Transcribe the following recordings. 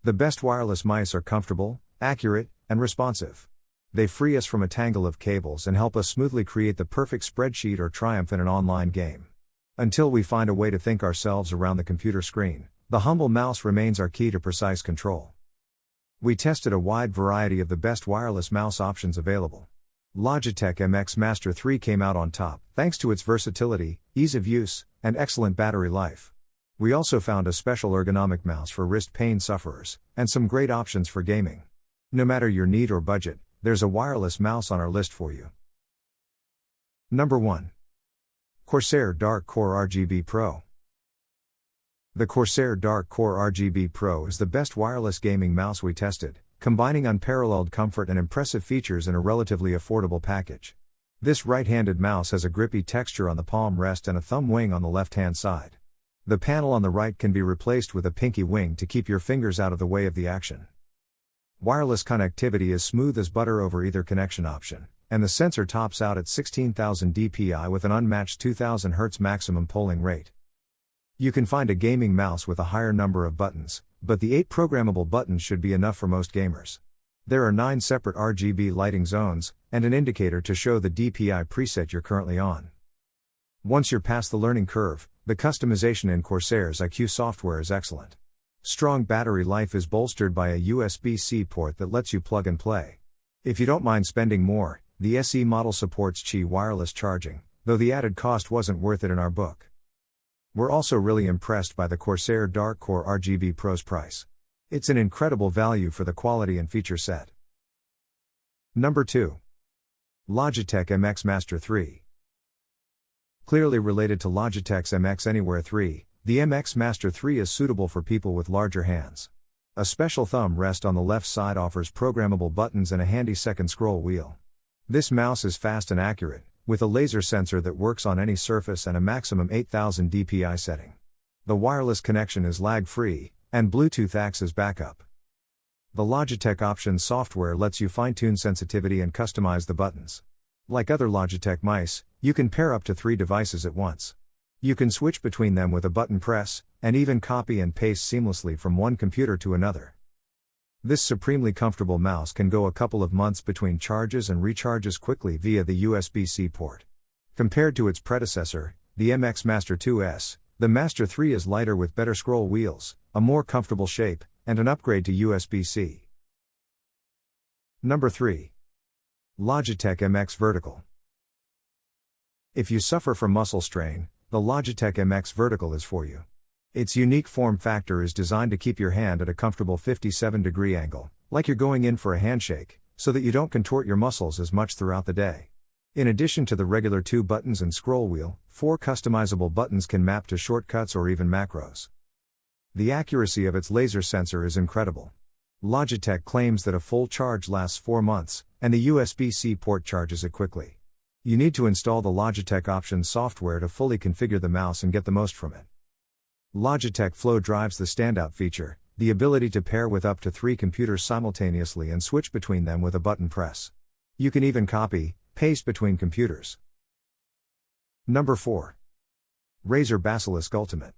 The best wireless mice are comfortable, accurate, and responsive. They free us from a tangle of cables and help us smoothly create the perfect spreadsheet or triumph in an online game. Until we find a way to think ourselves around the computer screen, the humble mouse remains our key to precise control. We tested a wide variety of the best wireless mouse options available. Logitech MX Master 3 came out on top, thanks to its versatility, ease of use, and excellent battery life. We also found a special ergonomic mouse for wrist pain sufferers, and some great options for gaming. No matter your need or budget, there's a wireless mouse on our list for you. Number 1. Corsair Dark Core RGB Pro. The Corsair Dark Core RGB Pro is the best wireless gaming mouse we tested, combining unparalleled comfort and impressive features in a relatively affordable package. This right-handed mouse has a grippy texture on the palm rest and a thumb wing on the left-hand side. The panel on the right can be replaced with a pinky wing to keep your fingers out of the way of the action. Wireless connectivity is smooth as butter over either connection option, and the sensor tops out at 16,000 dpi with an unmatched 2000 Hz maximum polling rate. You can find a gaming mouse with a higher number of buttons, but the 8 programmable buttons should be enough for most gamers. There are 9 separate RGB lighting zones, and an indicator to show the DPI preset you're currently on. Once you're past the learning curve, the customization in Corsair's IQ software is excellent. Strong battery life is bolstered by a USB-C port that lets you plug and play. If you don't mind spending more, the SE model supports Qi wireless charging, though the added cost wasn't worth it in our book. We're also really impressed by the Corsair Dark Core RGB Pro's price. It's an incredible value for the quality and feature set. Number 2. Logitech MX Master 3. Clearly related to Logitech's MX Anywhere 3, the MX Master 3 is suitable for people with larger hands. A special thumb rest on the left side offers programmable buttons and a handy second scroll wheel. This mouse is fast and accurate, with a laser sensor that works on any surface and a maximum 8000 dpi setting. The wireless connection is lag-free, and Bluetooth acts as backup. The Logitech Options software lets you fine-tune sensitivity and customize the buttons. Like other Logitech mice, you can pair up to 3 devices at once. You can switch between them with a button press, and even copy and paste seamlessly from one computer to another. This supremely comfortable mouse can go a couple of months between charges and recharges quickly via the USB-C port. Compared to its predecessor, the MX Master 2S, the Master 3 is lighter with better scroll wheels, a more comfortable shape, and an upgrade to USB-C. Number 3. Logitech MX Vertical. If you suffer from muscle strain, the Logitech MX Vertical is for you. Its unique form factor is designed to keep your hand at a comfortable 57-degree angle, like you're going in for a handshake, so that you don't contort your muscles as much throughout the day. In addition to the regular 2 buttons and scroll wheel, 4 customizable buttons can map to shortcuts or even macros. The accuracy of its laser sensor is incredible. Logitech claims that a full charge lasts 4 months, and the USB-C port charges it quickly. You need to install the Logitech Options software to fully configure the mouse and get the most from it. Logitech Flow drives the standout feature, the ability to pair with up to 3 computers simultaneously and switch between them with a button press. You can even copy, paste between computers. Number 4. Razer Basilisk Ultimate.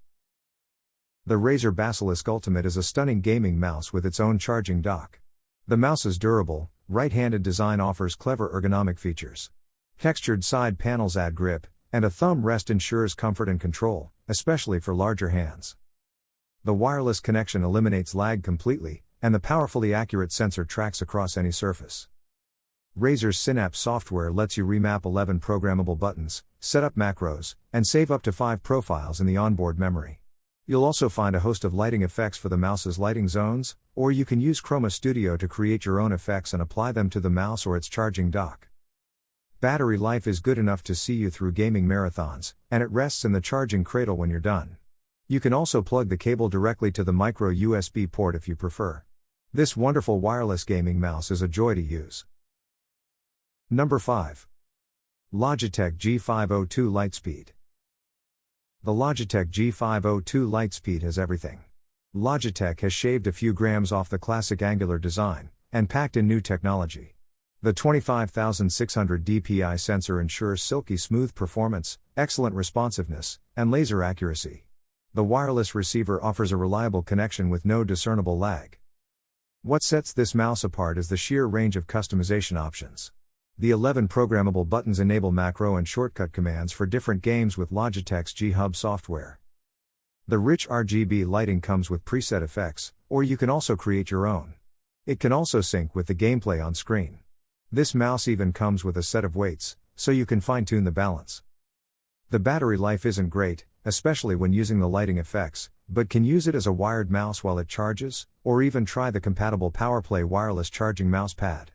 The Razer Basilisk Ultimate is a stunning gaming mouse with its own charging dock. The mouse's durable, right-handed design offers clever ergonomic features. Textured side panels add grip, and a thumb rest ensures comfort and control, especially for larger hands. The wireless connection eliminates lag completely, and the powerfully accurate sensor tracks across any surface. Razer's Synapse software lets you remap 11 programmable buttons, set up macros, and save up to 5 profiles in the onboard memory. You'll also find a host of lighting effects for the mouse's lighting zones, or you can use Chroma Studio to create your own effects and apply them to the mouse or its charging dock. Battery life is good enough to see you through gaming marathons, and it rests in the charging cradle when you're done. You can also plug the cable directly to the micro USB port if you prefer. This wonderful wireless gaming mouse is a joy to use. Number 5. Logitech G502 Lightspeed. The Logitech G502 Lightspeed has everything. Logitech has shaved a few grams off the classic angular design, and packed in new technology. The 25,600 dpi sensor ensures silky smooth performance, excellent responsiveness, and laser accuracy. The wireless receiver offers a reliable connection with no discernible lag. What sets this mouse apart is the sheer range of customization options. The 11 programmable buttons enable macro and shortcut commands for different games with Logitech's G-Hub software. The rich RGB lighting comes with preset effects, or you can also create your own. It can also sync with the gameplay on screen. This mouse even comes with a set of weights, so you can fine-tune the balance. The battery life isn't great, especially when using the lighting effects, but can use it as a wired mouse while it charges, or even try the compatible PowerPlay wireless charging mouse pad.